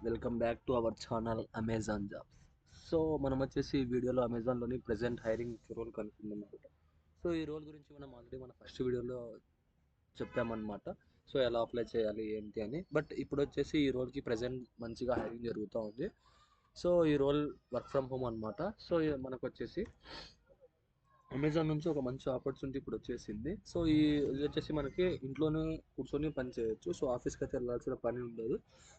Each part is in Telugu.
Welcome back to our channel Amazon jobs. So మనం వచ్చేసి ఈ వీడియోలో అమెజాన్లోని ప్రెజెంట్ హైరింగ్ రోల్ కనుక్కుందాం అనమాట. సో ఈ రోల్ గురించి మనం ఆల్రెడీ మన ఫస్ట్ వీడియోలో చెప్పామన్నమాట. సో ఎలా అప్లై చేయాలి ఏంటి అని. బట్ ఇప్పుడు వచ్చేసి ఈ రోల్కి ప్రెజెంట్ మంచిగా హైరింగ్ జరుగుతూ ఉంది. సో ఈ రోల్ వర్క్ ఫ్రమ్ హోమ్ అనమాట. సో మనకు వచ్చేసి అమెజాన్ నుంచి ఒక మంచి ఆపర్చునిటీ ఇప్పుడు వచ్చేసింది. సో ఇది వచ్చేసి మనకి ఇంట్లోనే కూర్చొని పని చేయొచ్చు. సో ఆఫీస్కి అయితే వెళ్ళాల్సిన పని ఉండదు.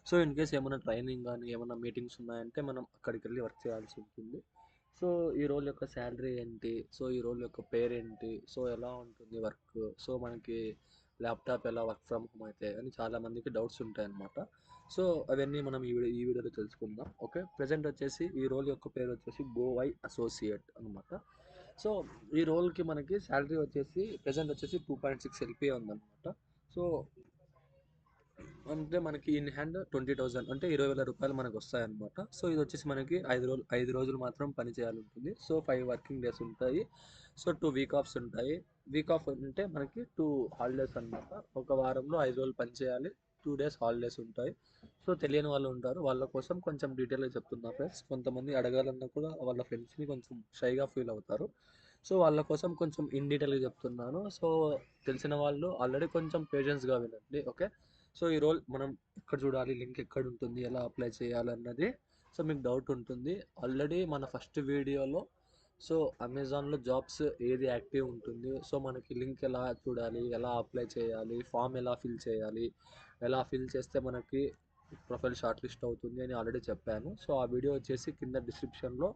సో ఇన్ కేస్ ఏమైనా ట్రైనింగ్ కానీ ఏమైనా మీటింగ్స్ ఉన్నాయంటే మనం అక్కడికి వెళ్ళి వర్క్ చేయాల్సి ఉంటుంది. సో ఈ రోల్ యొక్క శాలరీ ఏంటి, సో ఈ రోల్ యొక్క పేరు ఏంటి, సో ఎలా ఉంటుంది వర్క్, సో మనకి ల్యాప్టాప్ ఎలా వర్క్ ఫ్రమ్ హోమ్ అయితే అని చాలామందికి డౌట్స్ ఉంటాయి అన్నమాట. సో అవన్నీ మనం ఈ వీడియోలో తెలుసుకుందాం. ఓకే, ప్రజెంట్ వచ్చేసి ఈ రోల్ యొక్క పేరు వచ్చేసి గోవై అసోసియేట్ అనమాట. సో ఈ రోల్కి మనకి శాలరీ వచ్చేసి ప్రెసెంట్ వచ్చేసి 2.6 ఎల్పిఏ ఉందన్నమాట. సో అంటే మనకి ఇన్ హ్యాండ్ 20,000 అంటే 20,000 రూపాయలు మనకు వస్తాయన్నమాట. సో ఇది వచ్చేసి మనకి 5 రోజులు మాత్రం పని చేయాలి ఉంటుంది. సో 5 వర్కింగ్ డేస్ ఉంటాయి. సో 2 వీక్ ఆఫ్స్ ఉంటాయి. వీక్ ఆఫ్ అంటే మనకి 2 హాలిడేస్ అనమాట. ఒక వారంలో 5 రోజులు పని చేయాలి, 2 డేస్ హాలిడేస్ ఉంటాయి. సో తెలియని వాళ్ళు ఉంటారు, వాళ్ళ కోసం కొంచెం డీటెయిల్గా చెప్తున్నా ఫ్రెండ్స్. కొంతమంది అడగాలన్నా కూడా వాళ్ళ ఫ్రెండ్స్ని కొంచెం షైగా ఫీల్ అవుతారు. సో వాళ్ళ కోసం కొంచెం ఇన్ డీటెయిల్గా చెప్తున్నాను. సో తెలిసిన వాళ్ళు ఆల్రెడీ కొంచెం పేషెన్స్గా వినండి. ఓకే, సో ఈ రోల్ మనం ఎక్కడ చూడాలి, లింక్ ఎక్కడ ఉంటుంది, ఎలా అప్లై చేయాలన్నది సో మీకు డౌట్ ఉంటుంది. ఆల్రెడీ మన ఫస్ట్ వీడియోలో సో అమెజాన్లో జాబ్స్ ఏది యాక్టివ్ ఉంటుంది, సో మనకి లింక్ ఎలా చూడాలి, ఎలా అప్లై చేయాలి, ఫామ్ ఎలా ఫిల్ చేయాలి, ఎలా ఫిల్ చేస్తే మనకి ప్రొఫైల్ షార్ట్ లిస్ట్ అవుతుంది అని ఆల్రెడీ చెప్పాను. సో ఆ వీడియో వచ్చేసి కింద డిస్క్రిప్షన్లో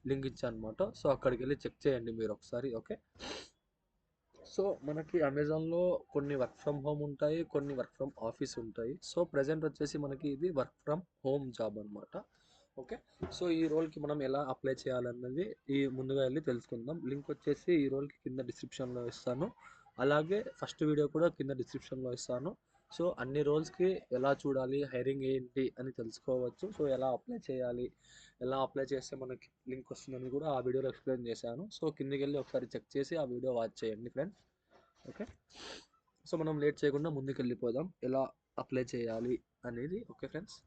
లింక్ ఇచ్చాను అనమాట. సో అక్కడికి వెళ్ళి చెక్ చేయండి మీరు ఒకసారి. ఓకే, సో మనకి అమెజాన్లో కొన్ని వర్క్ ఫ్రమ్ హోమ్ ఉంటాయి, కొన్ని వర్క్ ఫ్రమ్ ఆఫీస్ ఉంటాయి. సో ప్రజెంట్ వచ్చేసి మనకి ఇది వర్క్ ఫ్రమ్ హోమ్ జాబ్ అనమాట. ఓకే, సో ఈ రోల్కి మనం ఎలా అప్లై చేయాలన్నది ముందుగా వెళ్ళి తెలుసుకుందాం. లింక్ వచ్చేసి ఈ రోల్కి కింద డిస్క్రిప్షన్లో ఇస్తాను, అలాగే ఫస్ట్ వీడియో కూడా కింద డిస్క్రిప్షన్లో ఇస్తాను. సో అన్ని రోల్స్కి ఎలా చూడాలి, హైరింగ్ ఏంటి అని తెలుసుకోవచ్చు. సో ఎలా అప్లై చేయాలి, ఎలా అప్లై చేస్తే మనకి లింక్ వస్తుందని కూడా ఆ వీడియోలో ఎక్స్ప్లెయిన్ చేశాను. సో కిందికి వెళ్ళి ఒకసారి చెక్ చేసి ఆ వీడియో వాచ్ చేయండి ఫ్రెండ్స్. ఓకే, సో మనం లేట్ చేయకుండా ముందుకు వెళ్ళిపోదాం ఎలా అప్లై చేయాలి అనేది. ఓకే ఫ్రెండ్స్,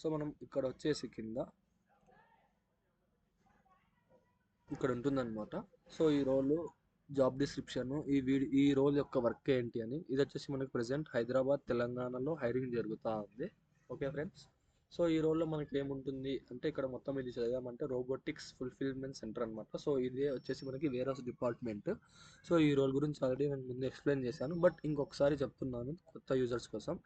సో మనం ఇక్కడ వచ్చేసి కింద ఇక్కడ ఉంటుందన్నమాట. సో ఈ రోల్ జాబ్ డిస్క్రిప్షన్, ఈ రోల్ యొక్క వర్క్ ఏంటి అని. ఇది వచ్చేసి మనకి ప్రజెంట్ హైదరాబాద్ తెలంగాణలో హైరింగ్ జరుగుతూ ఉంది. ఓకే ఫ్రెండ్స్, సో ఈ రోల్లో మనకి ఏముంటుంది అంటే ఇక్కడ మొత్తం ఇది చదివామంటే రోబోటిక్స్ ఫుల్ఫిల్మెంట్ సెంటర్ అనమాట. సో ఇదే వచ్చేసి మనకి వేర్ హౌస్ డిపార్ట్మెంట్. సో ఈ రోల్ గురించి ఆల్రెడీ నేను ముందు ఎక్స్ప్లెయిన్ చేశాను, బట్ ఇంకొకసారి చెప్తున్నాను కొత్త యూజర్స్ కోసం.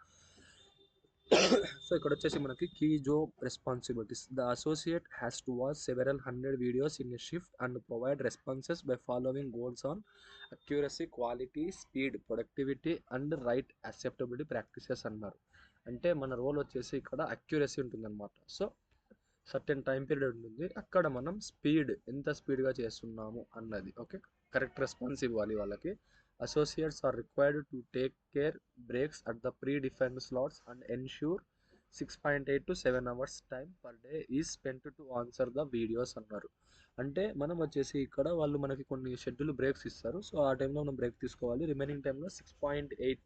సో ఇక్కడ వచ్చేసి మనకి key job responsibilities. The associate has to watch several hundred videos in a shift and provide responses by following goals on accuracy, quality, speed, productivity and right acceptability practices అన్నారు. అంటే మన రోల్ వచ్చేసి ఇక్కడ అక్యూరసీ ఉంటుందన్నమాట. సో సర్టెన్ టైం పీరియడ్ ఉంటుంది, అక్కడ మనం స్పీడ్ ఎంత స్పీడ్గా చేస్తున్నాము అన్నది. ఓకే, కరెక్ట్ రెస్పాన్స్ ఇవ్వాలి వాళ్ళకి. Associates are required to take care breaks at the predefined slots and ensure 6.8 to 7 hours time per day is spent to answer the videos అన్నారు. అంటే మనం వచ్చేసి ఇక్కడ వాళ్ళు మనకి కొన్ని షెడ్యూల్ బ్రేక్స్ ఇస్తారు. సో ఆ టైంలో మనం బ్రేక్ తీసుకోవాలి. రిమైనింగ్ టైంలో 6.8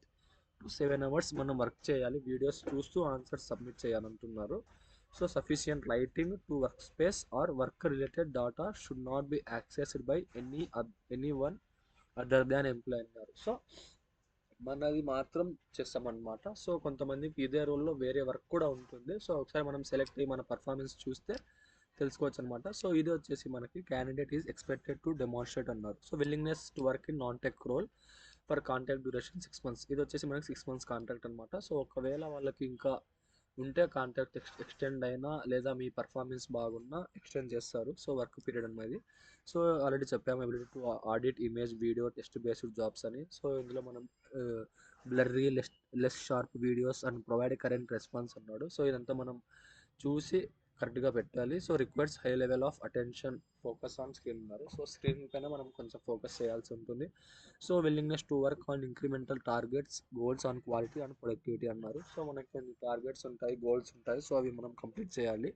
to 7 hours మనం వర్క్ చేయాలి, వీడియోస్ చూస్తూ ఆన్సర్స్ సబ్మిట్ చేయాలంటున్నారు. So sufficient lighting to work space or work related data should not be accessed by anyone other than employee అన్నారు. సో మనది మాత్రం చేస్తామన్నమాట. సో కొంతమందికి ఇదే రోల్లో వేరే వర్క్ కూడా ఉంటుంది. సో ఒకసారి మనం సెలెక్ట్ అయ్యి మన పర్ఫార్మెన్స్ చూస్తే తెలుసుకోవచ్చు అనమాట. సో ఇది వచ్చేసి మనకి candidate is expected to demonstrate అన్నారు. So willingness to work in non tech role for contract duration 6 months. ఇది వచ్చేసి మనకి 6 months కాంట్రాక్ట్ అనమాట. సో ఒకవేళ వాళ్ళకి ఇంకా ఉంటే కాంట్రాక్ట్ ఎక్స్టెండ్ అయినా లేదా మీ పర్ఫార్మెన్స్ బాగున్నా ఎక్స్టెండ్ చేస్తారు. సో వర్క్ పీరియడ్ అనేది సో ఆల్రెడీ చెప్పాము, ability to audit image video test based jobs అని. సో ఇందులో మనం blurry less sharp videos and provide current response అన్నాడు. సో ఇదంతా మనం చూసి కరెక్ట్గా పెట్టాలి. So requires high level of attention, focus on screen ఉన్నారు. సో స్క్రీన్ పైన మనం కొంచెం ఫోకస్ చేయాల్సి ఉంటుంది. So willingness to work on incremental targets, goals on quality and productivity అన్నారు. సో మనకి కొన్ని టార్గెట్స్ ఉంటాయి, గోల్స్ ఉంటాయి. సో అవి మనం కంప్లీట్ చేయాలి.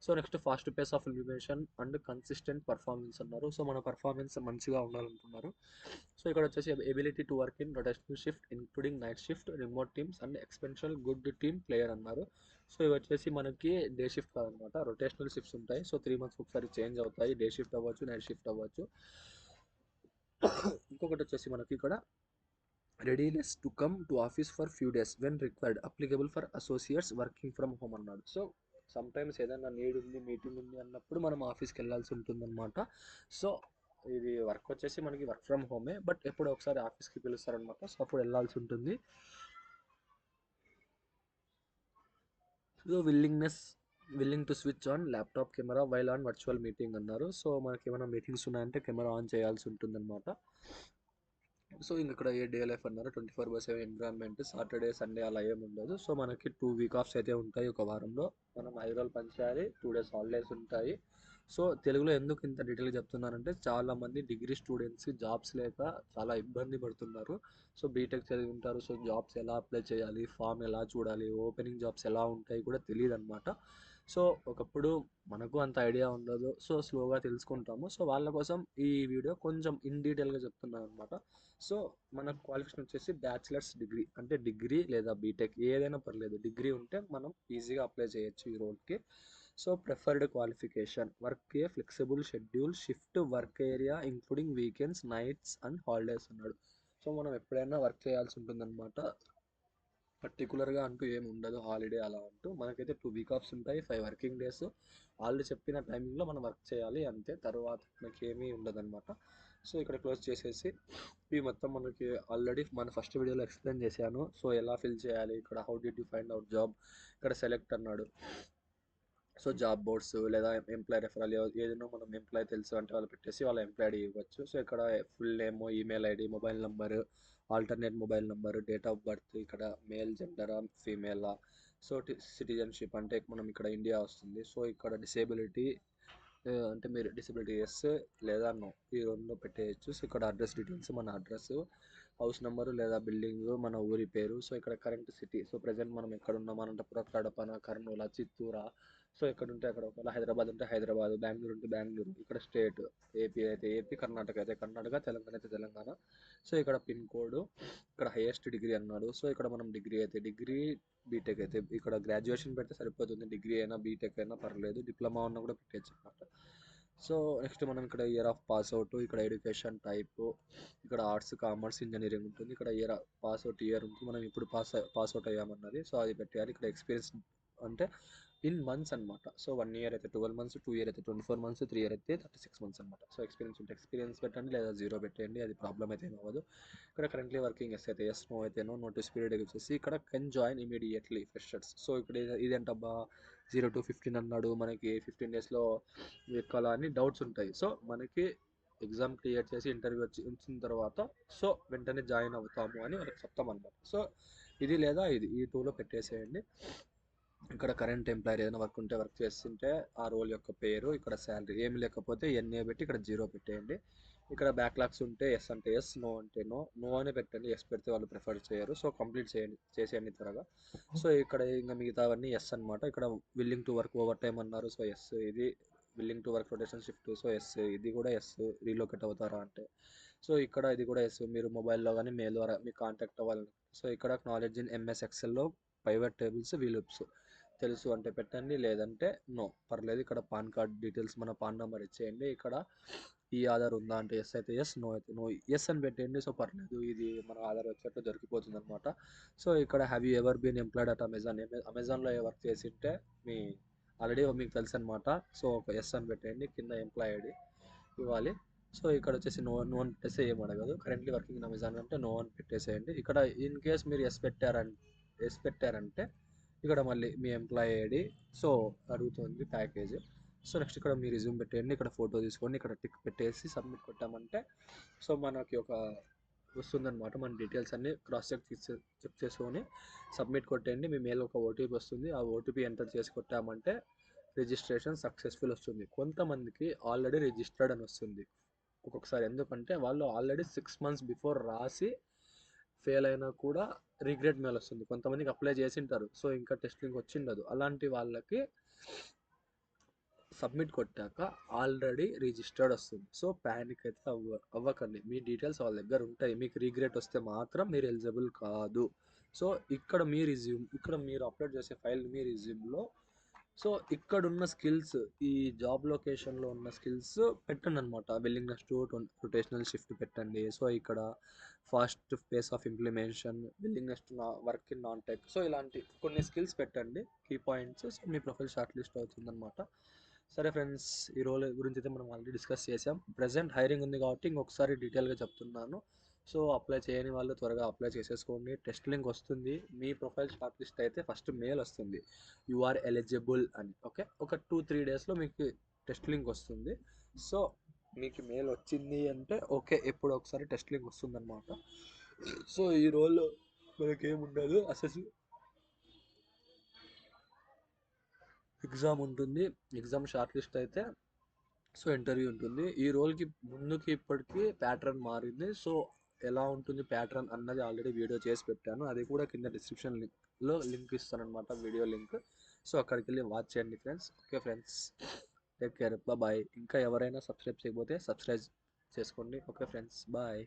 So next fast pace of implementation and consistent performance అన్నారు. సో మన పర్ఫార్మెన్స్ మంచిగా ఉండాలనుకున్నారు. సో ఇక్కడ వచ్చేసి ability to work in rotational shift including night shift remote teams and exceptional good team player అన్నారు. సో ఇవి వచ్చేసి మనకి డే షిఫ్ట్ కాదనమాట, రొటేషనల్ షిఫ్ట్స్ ఉంటాయి. సో 3 months ఒకసారి చేంజ్ అవుతాయి, డే షిఫ్ట్ అవ్వచ్చు, నైట్ షిఫ్ట్ అవ్వచ్చు. ఇంకొకటి వచ్చేసి మనకి ఇక్కడ readiness to come to office for few days when required applicable for associates working from home అన్నాడు. సో సమ్ టైమ్స్ ఏదైనా నీడ్ ఉంది, మీటింగ్ ఉంది అన్నప్పుడు మనం ఆఫీస్కి వెళ్ళాల్సి ఉంటుందన్నమాట. సో ఇది వర్క్ వచ్చేసి మనకి వర్క్ ఫ్రమ్ హోమే, బట్ ఎప్పుడో ఒకసారి ఆఫీస్కి పిలుస్తారనమాట. సో అప్పుడు వెళ్ళాల్సి ఉంటుంది. So willing to switch on laptop camera while on virtual meeting అన్నారు. సో మనకి ఏమైనా మీటింగ్స్ ఉన్నాయంటే కెమెరా ఆన్ చేయాల్సి ఉంటుందన్నమాట. సో ఇంక ఇక్కడ ఏ డే లైఫ్ అన్నారు, 24/7 ఎన్విరాన్మెంట్, సాటర్డే సండే అలా ఏమి ఉండదు. సో మనకి 2 వీక్ ఆఫ్స్ అయితే ఉంటాయి ఒక వారంలో. మనం 5 రోజులు పని చేయాలి, 2 days హాలిడేస్ ఉంటాయి. సో తెలుగులో ఎందుకు ఇంత డీటెయిల్గా చెప్తున్నానంటే చాలామంది డిగ్రీ స్టూడెంట్స్ జాబ్స్ లేక చాలా ఇబ్బంది పడుతున్నారు. సో బీటెక్ చదివి ఉంటారు, సో జాబ్స్ ఎలా అప్లై చేయాలి, ఫామ్ ఎలా చూడాలి, ఓపెనింగ్ జాబ్స్ ఎలా ఉంటాయి కూడా తెలియదు అనమాట. సో ఒకప్పుడు మనకు అంత ఐడియా ఉండదు, సో స్లోగా తెలుసుకుంటాము. సో వాళ్ళ కోసం ఈ వీడియో కొంచెం ఇన్ డీటెయిల్గా చెప్తున్నాను అనమాట. సో మన క్వాలిఫికేషన్ వచ్చేసి బ్యాచిలర్స్ డిగ్రీ, అంటే డిగ్రీ లేదా బీటెక్ ఏదైనా పర్లేదు, డిగ్రీ ఉంటే మనం ఈజీగా అప్లై చేయొచ్చు ఈ రోల్కి. So preferred qualification work a flexible schedule shift work area including weekends nights and holidays అన్నాడు. సో మనం ఎప్పుడైనా వర్క్ చేయాల్సి ఉంటుందన్నమాట. పర్టికులర్గా అంటూ ఏమి ఉండదు హాలిడే అలా అంటూ. మనకైతే 2 వీక్ ఆఫ్స్ ఉంటాయి, 5 వర్కింగ్ డేస్. వాళ్ళు చెప్పిన టైమింగ్లో మనం వర్క్ చేయాలి అంతే, తర్వాత మనకి ఏమీ ఉండదన్నమాట. సో ఇక్కడ క్లోజ్ చేసేసి ఇవి మొత్తం మనకి ఆల్రెడీ మన ఫస్ట్ వీడియోలో ఎక్స్ప్లెయిన్ చేశాను. సో ఎలా ఫిల్ చేయాలి, ఇక్కడ how did you find out job, ఇక్కడ సెలెక్ట్ అన్నాడు. సో జాబ్ బోర్డ్స్ లేదా ఎంప్లాయ్ రెఫరల్ ఏదైనా మనం ఎంప్లాయ్ తెలుసు అంటే వాళ్ళు పెట్టేసి వాళ్ళ ఎంప్లాయ్ ఐడి ఇవ్వచ్చు. సో ఇక్కడ full name, email ID, mobile number, alternate mobile number, date of birth, ఇక్కడ మేల్ జెండరా ఫీమేలా. సో సిటిజన్షిప్ అంటే మనం ఇక్కడ ఇండియా వస్తుంది. సో ఇక్కడ డిసేబిలిటీ అంటే మీరు డిసబిలిటీ ఎస్ లేదా నో ఈ రెండు పెట్టేయచ్చు. సో ఇక్కడ అడ్రస్ డీటెయిల్స్, మన అడ్రస్, హౌస్ నెంబరు లేదా బిల్డింగ్, మన ఊరి పేరు. సో ఇక్కడ కరెంట్ సిటీ, సో ప్రజెంట్ మనం ఎక్కడ ఉన్నాం, అనంతపురం, కడపన, కర్నూలు, చిత్తూరా. సో ఎక్కడ ఉంటే అక్కడ, ఒకవేళ హైదరాబాద్ ఉంటే హైదరాబాద్, బెంగళూరు ఉంటే బెంగళూరు. ఇక్కడ స్టేట్ ఏపీ అయితే ఏపీ, కర్ణాటక అయితే కర్ణాటక, తెలంగాణ అయితే తెలంగాణ. సో ఇక్కడ పిన్ కోడ్, ఇక్కడ హైయెస్ట్ డిగ్రీ అన్నాడు. సో ఇక్కడ మనం డిగ్రీ అయితే డిగ్రీ, బీటెక్ అయితే ఇక్కడ గ్రాడ్యుయేషన్ పెడితే సరిపోతుంది. డిగ్రీ అయినా బీటెక్ అయినా పర్లేదు, డిప్లొమా ఉన్నా కూడా పెట్టచ్చు అనమాట. సో నెక్స్ట్ మనం ఇక్కడ ఇయర్ ఆఫ్ పాస్ అవుట్, ఇక్కడ ఎడ్యుకేషన్ టైప్, ఇక్కడ ఆర్ట్స్, కామర్స్, ఇంజనీరింగ్ ఉంటుంది. ఇక్కడ ఇయర్ పాస్ అవుట్ ఇయర్ ఉంటుంది, మనం ఇప్పుడు పాస్ అవుట్ అయ్యామన్నది. సో అది పెట్టాలి. ఇక్కడ ఎక్స్పీరియన్స్ అంటే ఇన్ మంత్స్ అనమాట. సో 1 year అయితే 12 months, 2 year అయితే 24 months, 3 year అయితే 36 months అనమాట. సో ఎక్స్పీరియన్స్ ఉంటే ఎక్స్పీరియన్స్ పెట్టండి, లేదా 0 పెట్టండి, అది ప్రాబ్లం అయితే ఏం అవ్వదు. ఇక్కడ కరెంట్లీ వర్కింగ్ ఎస్ అయితే ఎస్, నో అయితే నో. నోటీస్ పీరియడ్ వచ్చేసి ఇక్కడ can join immediately freshers. So ఇక్కడ ఇదేంటబ్బా 0 to 15 అన్నాడు, మనకి 15 daysలో ఎక్కాలా అని డౌట్స్ ఉంటాయి. సో మనకి ఎగ్జామ్ క్లియర్ చేసి ఇంటర్వ్యూ వచ్చిన తర్వాత సో వెంటనే జాయిన్ అవుతాము అని వాళ్ళకి చెప్తాం అనమాట. సో ఇది లేదా ఇది, ఈ టూలో పెట్టేసేయండి. ఇక్కడ కరెంట్ ఎంప్లాయర్ ఏదైనా వర్క్ ఉంటే వర్క్ చేస్తుంటే ఆ రోల్ యొక్క పేరు, ఇక్కడ శాలరీ, ఏమి లేకపోతే ఎన్ఏ పెట్టి ఇక్కడ 0 పెట్టేయండి. ఇక్కడ బ్యాక్లాగ్స్ ఉంటే ఎస్ అంటే ఎస్, నో అంటే నో. నో అనే పెట్టండి, ఎస్ పెడితే వాళ్ళు ప్రిఫర్ చేయరు. సో కంప్లీట్ చేసేయండి త్వరగా. సో ఇక్కడ ఇంకా మిగతావన్నీ ఎస్ అనమాట. ఇక్కడ willing to work overtime అన్నారు. So yes. ఇది willing to work rotation shift, so yes. ఇది కూడా ఎస్. రీలొకేట్ అవుతారా అంటే సో ఇక్కడ ఇది కూడా ఎస్. మీరు మొబైల్లో కానీ మెయిల్ ద్వారా మీకు కాంటాక్ట్ అవ్వాలని. సో ఇక్కడ నాలెడ్జ్ ఇన్ ఎంఎస్ ఎక్సెల్లో పైవట్ టేబుల్స్, వీలుప్స్ తెలుసు అంటే పెట్టండి, లేదంటే నో పర్లేదు. ఇక్కడ పాన్ కార్డ్ డీటెయిల్స్, మన పాన్ నెంబర్ ఇచ్చేయండి. ఇక్కడ ఈ ఆధార్ ఉందా అంటే ఎస్ అయితే ఎస్, నో అయితే నో. ఎస్ అని పెట్టండి. సో పర్లేదు, ఇది మన ఆధార్ వెబ్సైట్లో దొరికిపోతుంది అనమాట. సో ఇక్కడ have you ever been employed at Amazon, అమెజాన్లో వర్క్ చేసింటే మీ ఆల్రెడీ మీకు తెలుసు అనమాట. సో ఒక ఎస్ అని పెట్టండి, కింద ఎంప్లాయ్ ఐడి ఇవ్వాలి. సో ఇక్కడ వచ్చేసి నో అని పెట్టేసి ఏం అడగదు. కరెంట్లీ వర్కింగ్ ఇన్ అమెజాన్ అంటే నో అని పెట్టేసేయండి. ఇక్కడ ఇన్ కేస్ మీరు ఎస్ పెట్టారంటే ఇక్కడ మళ్ళీ మీ ఎంప్లాయీ ఐడి సో అడుగుతుంది ప్యాకేజ్. సో నెక్స్ట్ ఇక్కడ మీ రిజ్యూమ్ పెట్టేయండి, ఇక్కడ ఫోటో తీసుకోండి, ఇక్కడ టిక్ పెట్టేసి సబ్మిట్ కొట్టామంటే సో మనకి ఒక వస్తుందన్నమాట. మన డీటెయిల్స్ అన్నీ క్రాస్ చెక్ చేసుకొని సబ్మిట్ కొట్టేయండి. మీ మెయిల్ ఒక ఓటీపీ వస్తుంది, ఆ ఓటీపీ ఎంటర్ చేసి కొట్టామంటే రిజిస్ట్రేషన్ సక్సెస్ఫుల్ వస్తుంది. కొంతమందికి ఆల్రెడీ రిజిస్టర్డ్ అని వస్తుంది ఒక్కొక్కసారి, ఎందుకంటే వాళ్ళు ఆల్రెడీ 6 months బిఫోర్ రాసి ఫెయిల్ అయినా కూడా రిగ్రెట్ మెయిల్ వస్తుంది. కొంతమందికి అప్లై చేసింటారు, సో ఇంకా టెస్టింగ్ వచ్చిండదు. అలాంటి వాళ్ళకి సబ్మిట్ కొట్టాక ఆల్రెడీ రిజిస్టర్డ్ వస్తుంది. సో ప్యానిక్ అయితే అవ్వకండి. మీ డీటెయిల్స్ వాళ్ళ దగ్గర ఉంటాయి. మీకు రీగ్రెట్ వస్తే మాత్రం మీరు ఎలిజిబుల్ కాదు. సో ఇక్కడ మీ రిజ్యూమ్, ఇక్కడ మీరు అప్లోడ్ చేసే ఫైల్ మీ రిజ్యూమ్లో సో ఇక్కడున్న స్కిల్స్, ఈ జాబ్ లొకేషన్లో ఉన్న స్కిల్స్ పెట్టండి అనమాట. విల్లింగ్నెస్ టు రొటేషనల్ షిఫ్ట్ పెట్టండి. సో ఇక్కడ fast pace of implementation, willingness to work in non tech, so ఇలాంటి కొన్ని స్కిల్స్ పెట్టండి, కీ పాయింట్స్. సో మీ ప్రొఫైల్ షార్ట్ లిస్ట్ అవుతుందన్నమాట. సరే ఫ్రెండ్స్, ఈ రోల్ గురించి అయితే మనం ఆల్రెడీ డిస్కస్ చేసాం. ప్రజెంట్ హైరింగ్ ఉంది కాబట్టి ఇంకొకసారి డీటెయిల్గా చెప్తున్నాను. సో అప్లై చేయని వాళ్ళు త్వరగా అప్లై చేసేసుకోండి. టెస్ట్ లింక్ వస్తుంది. మీ ప్రొఫైల్ షార్ట్ లిస్ట్ అయితే ఫస్ట్ మెయిల్ వస్తుంది, యు ఆర్ ఎలిజిబుల్ అని. ఓకే, ఒక 2-3 డేస్లో మీకు టెస్ట్ లింక్ వస్తుంది. సో మీకు మెయిల్ వచ్చింది అంటే ఓకే, ఎప్పుడు ఒకసారి టెస్ట్ లింక్ వస్తుందన్నమాట. సో ఈ రోల్ మనకేముండదు, ఎగ్జామ్ ఉంటుంది. ఎగ్జామ్ షార్ట్ లిస్ట్ అయితే సో ఇంటర్వ్యూ ఉంటుంది. ఈ రోల్కి ముందుకి ఇప్పటికి ప్యాటర్న్ మారింది. సో ఎలా ఉంటుంది ప్యాటర్న్ అన్నది ఆల్రెడీ వీడియో చేసి పెట్టాను. అది కూడా కింద డిస్క్రిప్షన్లో లింక్ ఇస్తాను అనమాట, వీడియో లింక్. సో అక్కడికి వెళ్ళి వాచ్ చేయండి friends. Okay friends, take care, bye. ఇంకా ఎవరైనా సబ్స్క్రైబ్ చేయకపోతే సబ్స్క్రైబ్ చేసుకోండి. Okay friends, bye.